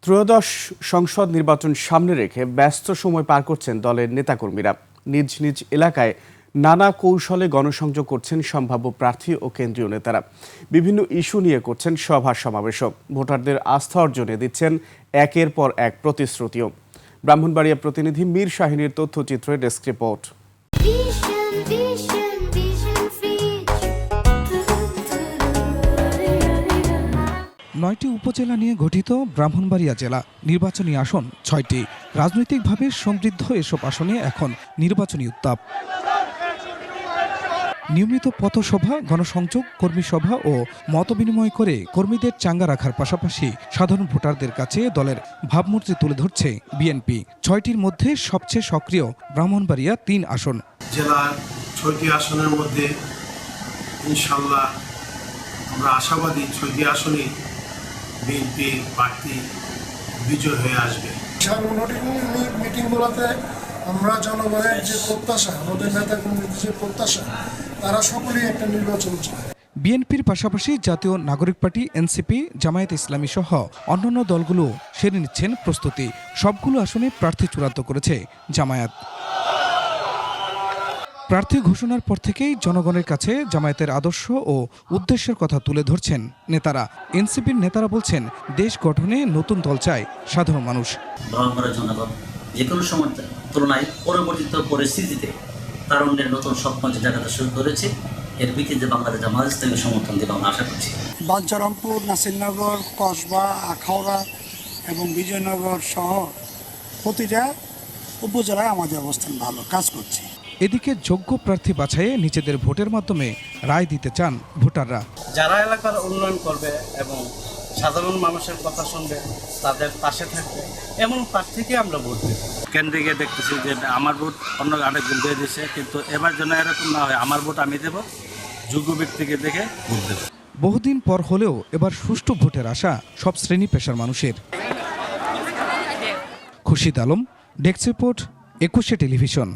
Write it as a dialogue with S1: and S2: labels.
S1: ত্রয়োদশ সংসদ নির্বাচন সামনে রেখে ব্যস্ত সময় পার করছেন দলের নেতাকর্মীরা। নিজ নিজ এলাকায় নানা কৌশলে গণসংযোগ করছেন সম্ভাব্য প্রার্থী ও কেন্দ্রীয় নেতারা। বিভিন্ন ইস্যু নিয়ে করছেন সভা সমাবেশও। ভোটারদের আস্থা অর্জনে দিচ্ছেন একের পর এক প্রতিশ্রুতিও। ব্রাহ্মণবাড়িয়া প্রতিনিধি মীর শাহিনীর তথ্যচিত্রে ডেস্ক রিপোর্ট।
S2: নয়টি উপজেলা নিয়ে গঠিত ব্রাহ্মণবাড়িয়া জেলা। নির্বাচনী আসন ৬টি। রাজনৈতিকভাবে সমৃদ্ধ এসব আসনে এখন নির্বাচনী উত্তাপ। নিয়মিত পথসভা, গণসংযোগ, কর্মী সভা ও মতবিনিময় করে কর্মীদের চাঙ্গা রাখার পাশাপাশি সাধারণ ভোটারদের কাছে দলের ভাবমূর্তি তুলে ধরছে বিএনপি। ৬টির মধ্যে সবচেয়ে সক্রিয় ব্রাহ্মণবাড়িয়া ৩ আসন।
S3: জেলার ৬টি আসনের মধ্যে ইনশাল্লাহ আমরা আশাবাদী ৬টি আসনে বিএনপি প্রার্থী বিজয় হয়ে আসবে।
S4: সাংগঠনিক মিটিংগুলোতে আমরা জনগণের যে প্রত্যাশা, আমাদের নেতাকর্মীদের যে প্রত্যাশা, তারা সকলেই একটা নির্বাচন চায়।
S2: বিএনপির পাশাপাশি জাতীয় নাগরিক পার্টি, এনসিপি, জামায়াত ইসলামী সহ অন্যান্য দলগুলো সেরে নিচ্ছেন প্রস্তুতি। সবগুলো আসনে প্রার্থী চূড়ান্ত করেছে জামায়াত। প্রার্থী ঘোষণার পর থেকেই জনগণের কাছে জামায়াতের আদর্শ ও উদ্দেশ্যের কথা তুলে ধরছেন নেতারা। এনসিপির নেতারা বলছেন, দেশ গঠনে নতুন দল চায় সাধারণ মানুষ।
S5: জনগণ যে কোনো সময় তুলনায় পরবর্তীত পরিস্থিতিতে তারুণ্যের নতুন স্বপ্ন যে জায়গাটা শুরু করেছে, এর ভিত্তিতে বাংলাদেশ জামায়াত ইসলামী সমর্থন দেবে আমরা আশা করছি।
S4: বাঞ্ছারামপুর, নাসিরনগর, কসবা, আখাউড়া এবং বিজয়নগর সহ প্রতিটা উপজেলায় আমাদের অবস্থান ভালো, কাজ করছে।
S2: এদিকে যোগ্য প্রার্থী বাছাইয়ে নিজেদের ভোটের মাধ্যমে রায় দিতে চান ভোটাররা।
S6: যারা এলাকার উন্নয়ন করবে এবং সাধারণ মানুষের কথা শুনবে, তাদের পাশে থাকবে, এমন প্রার্থীকে আমরা ভোট দেব। কেন্দ্রে গিয়ে দেখতেছি যে আমার ভোট অন্য আরেকজন দিয়ে দিচ্ছে, কিন্তু এবার যেন এরকম না হয়, আমার ভোট আমি দেব, যোগ্য ব্যক্তিকে দেখে ভোট দেব।
S2: বহুদিন পর হলেও এবার সুষ্ঠু ভোটের আশা সব শ্রেণী পেশার মানুষের। খুরশিদ আলম, ডেস্ক রিপোর্ট, ২১শে টেলিভিশন।